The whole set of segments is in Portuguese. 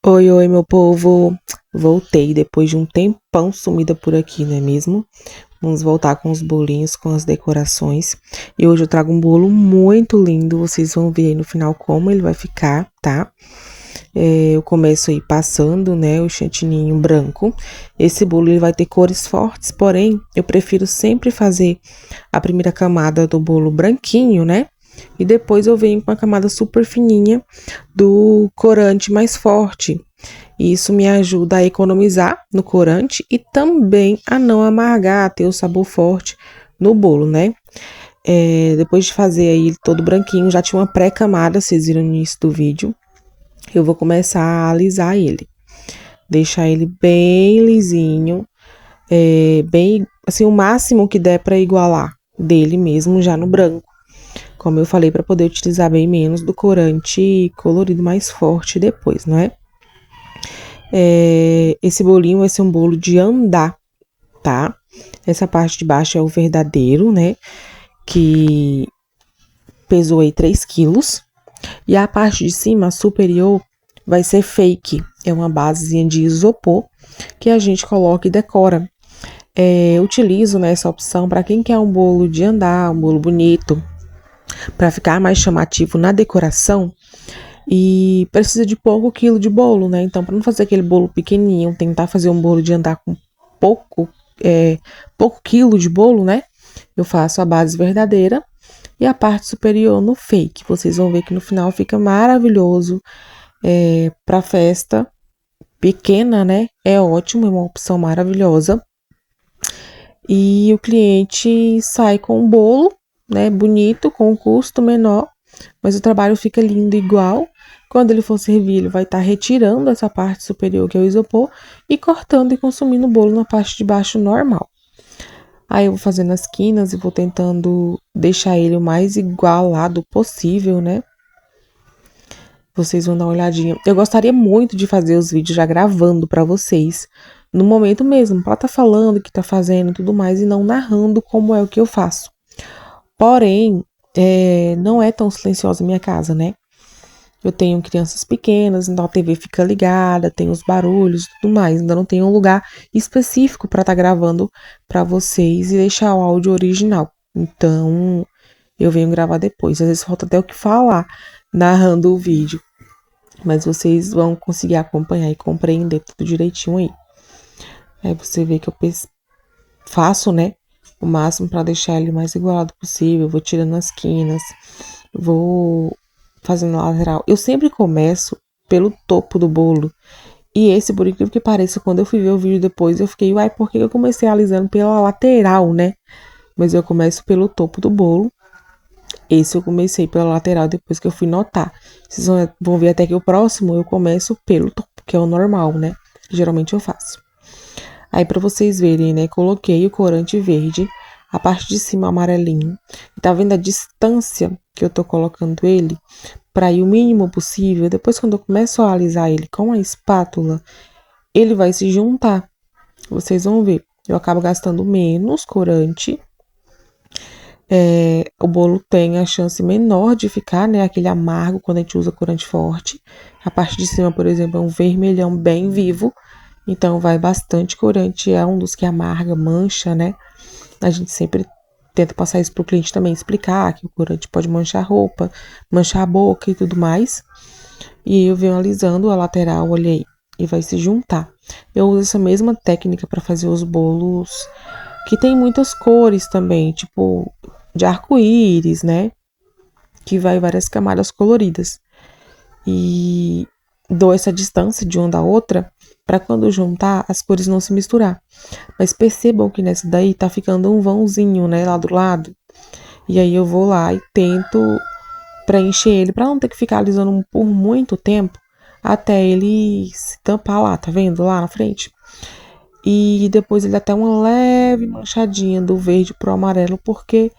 Oi, oi, meu povo. Voltei depois de um tempão sumida por aqui, não é mesmo? Vamos voltar com os bolinhos, com as decorações. E hoje eu trago um bolo muito lindo. Vocês vão ver aí no final como ele vai ficar, tá? Eu começo aí passando, né, o chantininho branco. Esse bolo ele vai ter cores fortes, porém, eu prefiro sempre fazer a primeira camada do bolo branquinho, né? E depois eu venho com a camada super fininha do corante mais forte. E isso me ajuda a economizar no corante e também a não amargar, a ter o sabor forte no bolo, né? Depois de fazer aí todo branquinho, já tinha uma pré-camada, vocês viram no início do vídeo. Eu vou começar a alisar ele. Deixar ele bem lisinho, bem, assim, o máximo que der para igualar dele mesmo já no branco. Como eu falei, para poder utilizar bem menos do corante colorido mais forte depois, não é? Esse bolinho vai ser um bolo de andar, tá? Essa parte de baixo é o verdadeiro, né? Que pesou aí 3 quilos. E a parte de cima, a superior, vai ser fake. É uma basezinha de isopor que a gente coloca e decora. Utilizo, né, essa opção para quem quer um bolo de andar, um bolo bonito, para ficar mais chamativo na decoração. E precisa de pouco quilo de bolo, né? Então, para não fazer aquele bolo pequenininho, tentar fazer um bolo de andar com pouco quilo de bolo, né? Eu faço a base verdadeira e a parte superior no fake. Vocês vão ver que no final fica maravilhoso. Para festa pequena, né? É ótimo, é uma opção maravilhosa. E o cliente sai com um bolo, né? Bonito, com um custo menor, mas o trabalho fica lindo igual. Quando ele for servir, ele vai estar retirando essa parte superior, que é o isopor, e cortando e consumindo o bolo na parte de baixo normal. Aí eu vou fazendo as quinas e vou tentando deixar ele o mais igualado possível, né? Vocês vão dar uma olhadinha. Eu gostaria muito de fazer os vídeos já gravando para vocês, no momento mesmo, para estar falando o que tá fazendo e tudo mais, e não narrando como é o que eu faço. Porém, não é tão silenciosa a minha casa, né? Eu tenho crianças pequenas, então a TV fica ligada, tem os barulhos e tudo mais. Ainda não tenho um lugar específico para estar gravando para vocês e deixar o áudio original. Então, eu venho gravar depois. Às vezes falta até o que falar narrando o vídeo. Mas vocês vão conseguir acompanhar e compreender tudo direitinho aí. Aí você vê que eu faço, né, o máximo para deixar ele mais igualado possível. Vou tirando as quinas, vou fazendo a lateral. Eu sempre começo pelo topo do bolo. E esse, por incrível que pareça, quando eu fui ver o vídeo depois, eu fiquei, uai, por que eu comecei alisando pela lateral, né? Mas eu começo pelo topo do bolo. Esse eu comecei pela lateral depois que eu fui notar. Vocês vão ver até que o próximo eu começo pelo topo, que é o normal, né? Geralmente eu faço. Aí, pra vocês verem, né? Coloquei o corante verde, a parte de cima amarelinho. E tá vendo a distância que eu tô colocando ele? Pra ir o mínimo possível. Depois, quando eu começo a alisar ele com a espátula, ele vai se juntar. Vocês vão ver. Eu acabo gastando menos corante. O bolo tem a chance menor de ficar, né? Aquele amargo quando a gente usa corante forte. A parte de cima, por exemplo, é um vermelhão bem vivo. Então, vai bastante corante. É um dos que amarga, mancha, né? A gente sempre tenta passar isso pro cliente também, explicar que o corante pode manchar a roupa, manchar a boca e tudo mais. E eu venho alisando a lateral, olha aí, e vai se juntar. Eu uso essa mesma técnica para fazer os bolos que tem muitas cores também, tipo de arco-íris, né? Que vai várias camadas coloridas. E dou essa distância de uma da outra para quando juntar as cores não se misturar. Mas percebam que nessa daí tá ficando um vãozinho, né, lá do lado. E aí eu vou lá e tento preencher ele para não ter que ficar alisando por muito tempo até ele se tampar lá, tá vendo? Lá na frente. E depois ele dá até uma leve manchadinha do verde pro amarelo, porque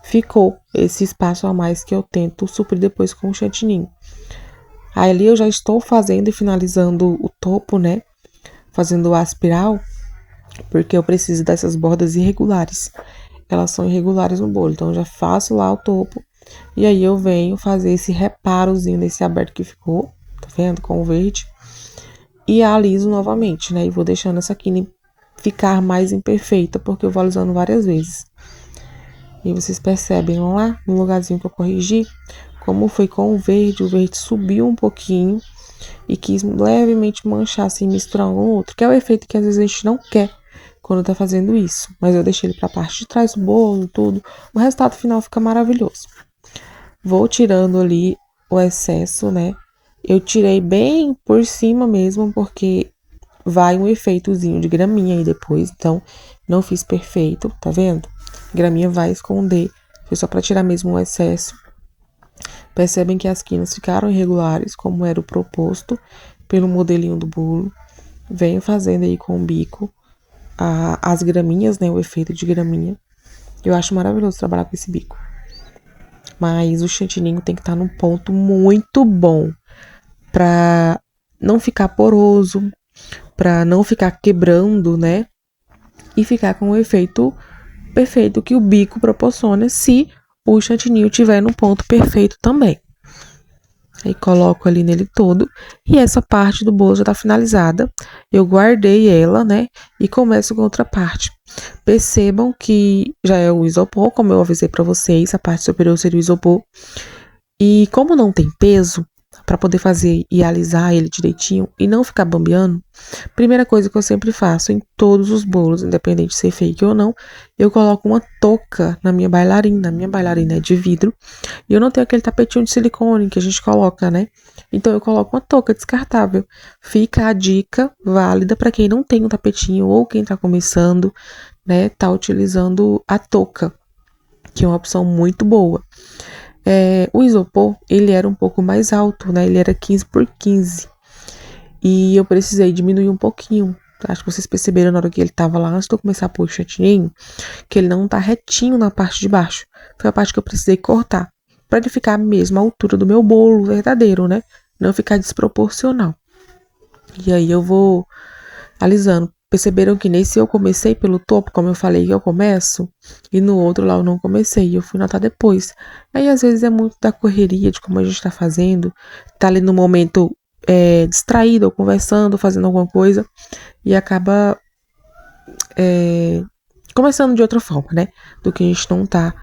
ficou esse espaço a mais que eu tento suprir depois com o chantininho. Aí ali eu já estou fazendo e finalizando o topo, né? Fazendo a espiral, porque eu preciso dessas bordas irregulares. Elas são irregulares no bolo, então eu já faço lá o topo. E aí eu venho fazer esse reparozinho nesse aberto que ficou, tá vendo? Com o verde. e aliso novamente, né? E vou deixando essa quina ficar mais imperfeita, porque eu vou alisando várias vezes. E vocês percebem lá, no lugarzinho que eu corrigi, como foi com o verde subiu um pouquinho e quis levemente manchar, assim, misturar um com o outro, que é o efeito que às vezes a gente não quer quando tá fazendo isso. Mas eu deixei ele pra parte de trás do bolo, tudo. O resultado final fica maravilhoso. Vou tirando ali o excesso, né? Eu tirei bem por cima mesmo, porque vai um efeitozinho de graminha aí depois, então não fiz perfeito, tá vendo? Graminha vai esconder, foi só pra tirar mesmo o excesso. Percebem que as quinas ficaram irregulares, como era o proposto pelo modelinho do bolo. Venho fazendo aí com o bico as graminhas, né? O efeito de graminha. Eu acho maravilhoso trabalhar com esse bico. Mas o chantininho tem que estar num ponto muito bom pra não ficar poroso, pra não ficar quebrando, né? E ficar com o efeito perfeito que o bico proporciona se o chantininho tiver no ponto perfeito também. Aí coloco ali nele todo e essa parte do bolo já tá finalizada. Eu guardei ela, né? E começo com outra parte. Percebam que já é o isopor, como eu avisei pra vocês, a parte superior seria o isopor. E como não tem peso, para poder fazer e alisar ele direitinho e não ficar bambeando, primeira coisa que eu sempre faço em todos os bolos, independente de ser fake ou não, eu coloco uma touca na minha bailarina. A minha bailarina é de vidro e eu não tenho aquele tapetinho de silicone que a gente coloca, né? Então eu coloco uma touca descartável. Fica a dica válida para quem não tem um tapetinho ou quem tá começando, né, tá utilizando a touca, que é uma opção muito boa. O isopor, ele era um pouco mais alto, né? Ele era 15 por 15. E eu precisei diminuir um pouquinho. Acho que vocês perceberam na hora que ele tava lá, antes de eu começar a pôr o chantininho, que ele não tá retinho na parte de baixo. Foi a parte que eu precisei cortar, pra ele ficar a mesma altura do meu bolo verdadeiro, né? Não ficar desproporcional. E aí eu vou alisando. Perceberam que nesse eu comecei pelo topo, como eu falei que eu começo, e no outro lá eu não comecei, eu fui notar depois. Aí às vezes é muito da correria, de como a gente tá fazendo, tá ali no momento distraído, ou conversando, fazendo alguma coisa, e acaba começando de outra forma, né? Do que a gente não tá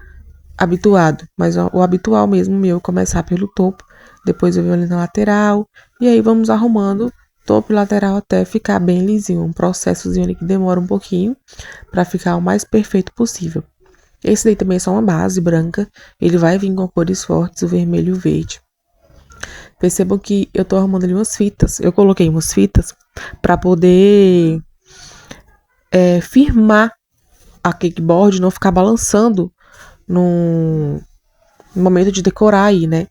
habituado. Mas o habitual mesmo meu é começar pelo topo, depois eu venho ali na lateral, e aí vamos arrumando topo e lateral até ficar bem lisinho. Um processozinho ali que demora um pouquinho pra ficar o mais perfeito possível. Esse daí também é só uma base branca, ele vai vir com cores fortes, o vermelho e o verde. Percebam que eu tô arrumando ali umas fitas, eu coloquei umas fitas pra poder firmar a cakeboard, não ficar balançando no momento de decorar aí, né?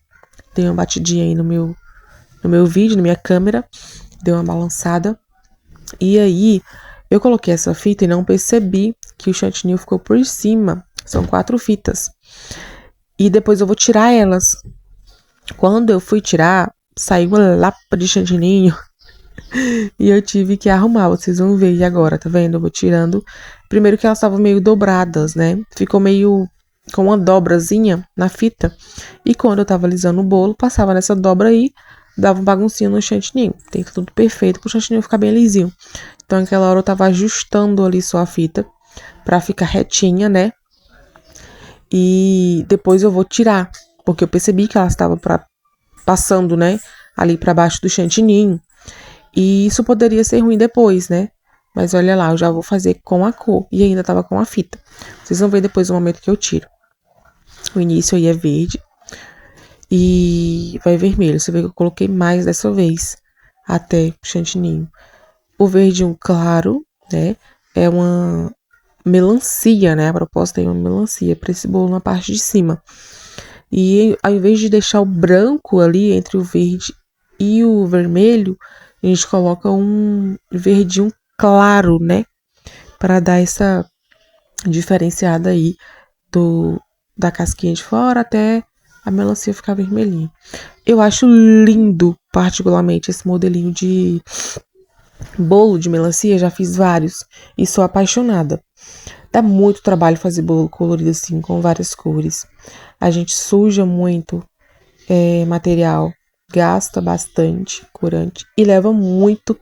Dei uma batidinha aí no meu vídeo, na minha câmera, deu uma balançada. E aí, eu coloquei essa fita e não percebi que o chantilly ficou por cima. São 4 fitas. E depois eu vou tirar elas. Quando eu fui tirar, saiu uma lapa de chantilly e eu tive que arrumar. Vocês vão ver aí agora, tá vendo? Eu vou tirando. Primeiro que elas estavam meio dobradas, né? Ficou meio com uma dobrazinha na fita. E quando eu tava alisando o bolo, passava nessa dobra aí, dava um baguncinho no chantilly. Tem que tudo perfeito pro chantilly ficar bem lisinho. Então, naquela hora eu tava ajustando ali só a fita pra ficar retinha, né? E depois eu vou tirar, porque eu percebi que ela estava passando, né, ali pra baixo do chantilly. E isso poderia ser ruim depois, né? Mas olha lá, eu já vou fazer com a cor e ainda tava com a fita. Vocês vão ver depois o momento que eu tiro. O início aí é verde e vai vermelho. Você vê que eu coloquei mais dessa vez até o chantilly. O verdinho claro, né, é uma melancia, né? A proposta é uma melancia para esse bolo na parte de cima. E ao invés de deixar o branco ali entre o verde e o vermelho, a gente coloca um verdinho claro, né? Para dar essa diferenciada aí da casquinha de fora até a melancia ficar vermelhinha. Eu acho lindo, particularmente, esse modelinho de bolo de melancia. Já fiz vários e sou apaixonada. Dá muito trabalho fazer bolo colorido assim, com várias cores. A gente suja muito material, gasta bastante corante e leva muito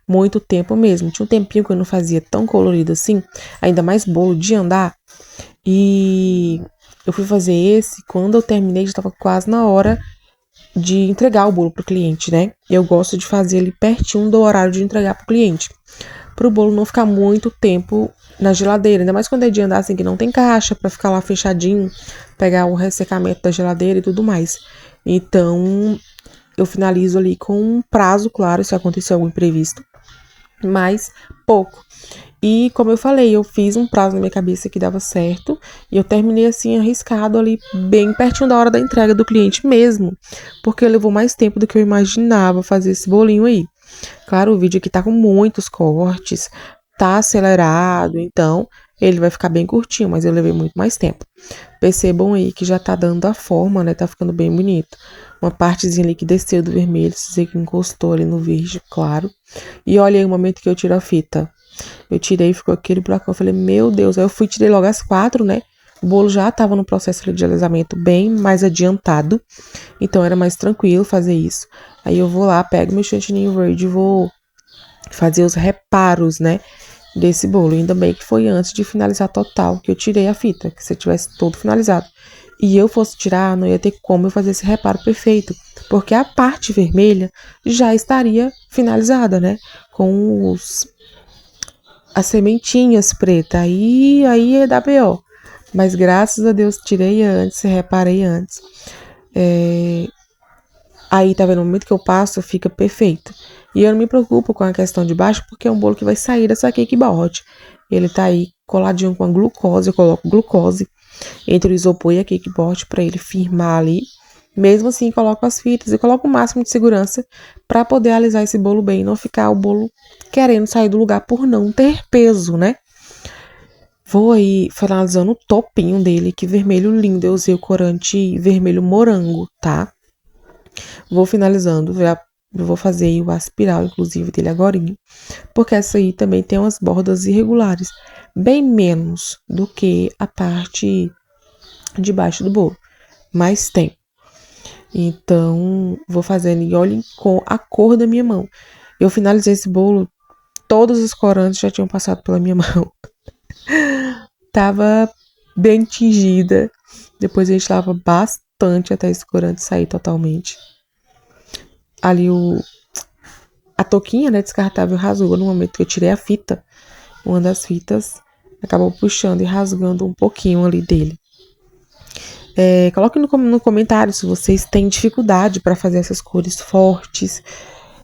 muito tempo mesmo. Tinha um tempinho que eu não fazia tão colorido assim, ainda mais bolo de andar. E eu fui fazer esse, quando eu terminei, já estava quase na hora de entregar o bolo pro cliente, né? Eu gosto de fazer ele pertinho do horário de entregar pro cliente, pro bolo não ficar muito tempo na geladeira, ainda mais quando é de andar assim que não tem caixa para ficar lá fechadinho, pegar o ressecamento da geladeira e tudo mais. Então, eu finalizo ali com um prazo, claro, se acontecer algum imprevisto, mas pouco. E como eu falei, eu fiz um prazo na minha cabeça que dava certo. E eu terminei assim, arriscado ali, bem pertinho da hora da entrega do cliente mesmo. Porque levou mais tempo do que eu imaginava fazer esse bolinho aí. Claro, o vídeo aqui tá com muitos cortes, tá acelerado, então ele vai ficar bem curtinho, mas eu levei muito mais tempo. Percebam aí que já tá dando a forma, né? Tá ficando bem bonito. Uma partezinha ali que desceu do vermelho, se dizer que encostou ali no verde, claro. E olha aí o momento que eu tiro a fita. Eu tirei, ficou aquele buracão. Eu falei, meu Deus. Aí eu fui, tirei logo as 4, né? O bolo já tava no processo de alisamento bem mais adiantado. Então era mais tranquilo fazer isso. Aí eu vou lá, pego meu chantininho verde e vou fazer os reparos, né? Desse bolo. Ainda bem que foi antes de finalizar total, que eu tirei a fita. Que se eu tivesse todo finalizado e eu fosse tirar, não ia ter como eu fazer esse reparo perfeito. Porque a parte vermelha já estaria finalizada, né? Com as sementinhas pretas, aí é da BO. Mas graças a Deus tirei antes, reparei antes. Aí, tá vendo? No momento que eu passo, fica perfeito. E eu não me preocupo com a questão de baixo, porque é um bolo que vai sair dessa cake board. Ele tá aí coladinho com a glucose, eu coloco glucose entre o isopor e a cake board pra ele firmar ali. Mesmo assim, coloco as fitas e coloco o máximo de segurança para poder alisar esse bolo bem e não ficar o bolo querendo sair do lugar por não ter peso, né? Vou aí finalizando o topinho dele, que vermelho lindo. Eu usei o corante vermelho morango, tá? Vou finalizando, já vou fazer aí o aspiral, inclusive, dele agorinha. Porque essa aí também tem umas bordas irregulares, bem menos do que a parte de baixo do bolo, mas tem. Então, vou fazendo e olhem com a cor da minha mão. Eu finalizei esse bolo, todos os corantes já tinham passado pela minha mão. Tava bem tingida. Depois a gente lava bastante até esse corante sair totalmente. Ali a touquinha, né, descartável rasgou no momento que eu tirei a fita. Uma das fitas acabou puxando e rasgando um pouquinho ali dele. Coloque no comentário se vocês têm dificuldade para fazer essas cores fortes.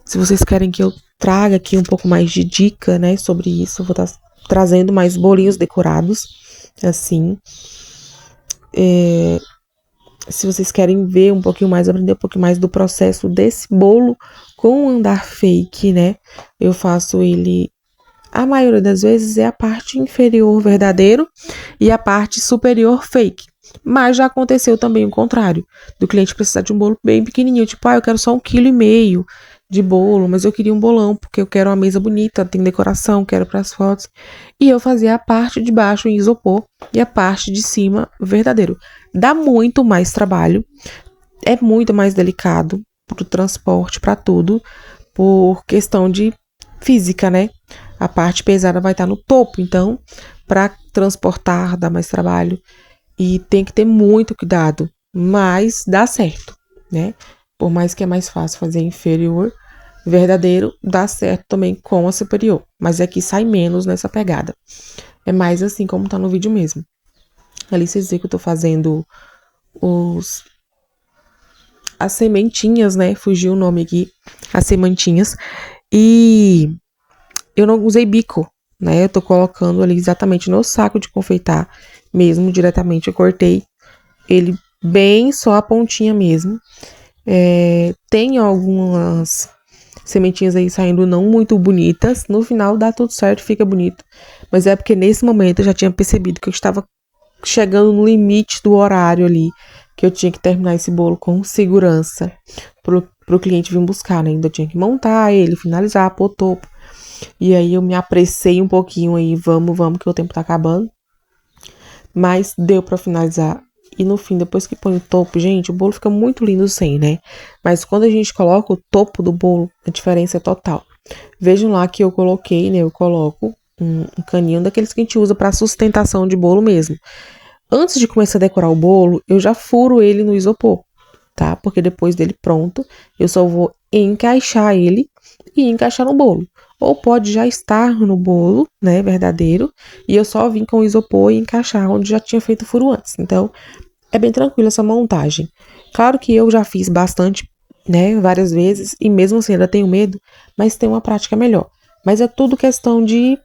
Se vocês querem que eu traga aqui um pouco mais de dica, né, sobre isso. Eu vou estar trazendo mais bolinhos decorados, assim. Se vocês querem ver um pouquinho mais, aprender um pouquinho mais do processo desse bolo com o andar fake, né? Eu faço ele, a maioria das vezes, é a parte inferior verdadeiro e a parte superior fake. Mas já aconteceu também o contrário, do cliente precisar de um bolo bem pequenininho, tipo, eu quero só 1,5 kg de bolo, mas eu queria um bolão, porque eu quero uma mesa bonita, tem decoração, quero para as fotos. E eu fazia a parte de baixo em isopor e a parte de cima verdadeiro. Dá muito mais trabalho, é muito mais delicado pro transporte, para tudo, por questão de física, né? A parte pesada vai estar no topo, então, para transportar dá mais trabalho. E tem que ter muito cuidado, mas dá certo, né? Por mais que é mais fácil fazer inferior, verdadeiro, dá certo também com a superior. Mas aqui sai menos nessa pegada. É mais assim como tá no vídeo mesmo. Ali vocês veem que eu tô fazendo as sementinhas, né? Fugiu o nome aqui. As sementinhas. E eu não usei bico, né? Eu tô colocando ali exatamente no saco de confeitar mesmo, diretamente. Eu cortei ele bem só a pontinha mesmo. Tem algumas sementinhas aí saindo não muito bonitas. No final dá tudo certo, fica bonito. Mas é porque nesse momento eu já tinha percebido que eu estava chegando no limite do horário ali, que eu tinha que terminar esse bolo com segurança pro cliente vir buscar, né? Ainda tinha que montar ele, finalizar, pôr topo. E aí eu me apressei um pouquinho aí, vamos, que o tempo tá acabando. Mas deu pra finalizar. E no fim, depois que põe o topo, gente, o bolo fica muito lindo sem, né? Mas quando a gente coloca o topo do bolo, a diferença é total. Vejam lá que eu coloquei, né? Eu coloco um caninho daqueles que a gente usa para sustentação de bolo mesmo. Antes de começar a decorar o bolo, eu já furo ele no isopor, tá? Porque depois dele pronto, eu só vou encaixar ele e encaixar no bolo. Ou pode já estar no bolo, né, verdadeiro, e eu só vim com o isopor e encaixar onde já tinha feito o furo antes. Então, é bem tranquilo essa montagem. Claro que eu já fiz bastante, né, várias vezes, e mesmo assim ainda tenho medo, mas tem uma prática melhor. Mas é tudo questão de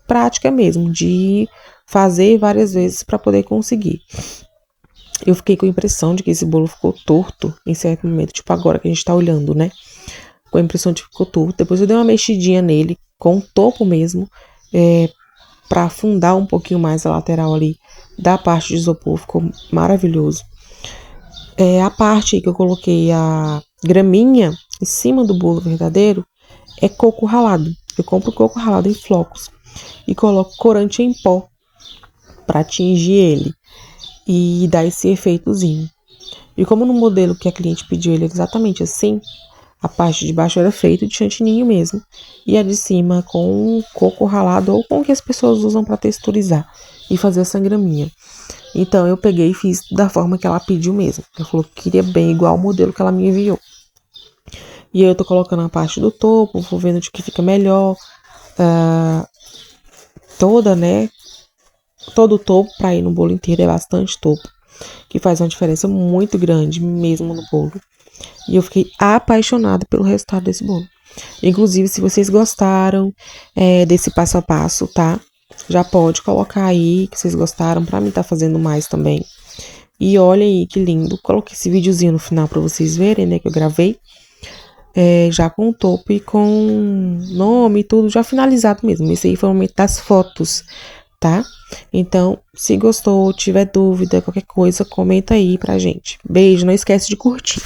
prática mesmo, de fazer várias vezes para poder conseguir. Eu fiquei com a impressão de que esse bolo ficou torto em certo momento, tipo agora que a gente tá olhando, né? Com a impressão de que ficou torto. Depois eu dei uma mexidinha nele, com o topo mesmo, para afundar um pouquinho mais a lateral ali da parte de isopor. Ficou maravilhoso. A parte que eu coloquei a graminha em cima do bolo verdadeiro é coco ralado. Eu compro coco ralado em flocos e coloco corante em pó para tingir ele e dar esse efeitozinho. E como no modelo que a cliente pediu ele exatamente assim, a parte de baixo era feita de chantininho mesmo, e a de cima com coco ralado ou com o que as pessoas usam para texturizar e fazer essa graminha. Então eu peguei e fiz da forma que ela pediu mesmo. Ela falou que queria bem igual ao modelo que ela me enviou. E aí eu tô colocando a parte do topo, vou vendo de que fica melhor, toda, né? Todo o topo para ir no bolo inteiro, é bastante topo, que faz uma diferença muito grande mesmo no bolo. E eu fiquei apaixonada pelo resultado desse bolo. Inclusive, se vocês gostaram desse passo a passo, tá? Já pode colocar aí que vocês gostaram, pra mim tá fazendo mais também. E olha aí que lindo. Coloquei esse videozinho no final pra vocês verem, né, que eu gravei. Já com o topo e com nome e tudo já finalizado mesmo. Esse aí foi o momento das fotos, tá? Então, se gostou, tiver dúvida, qualquer coisa, comenta aí pra gente. Beijo, não esquece de curtir.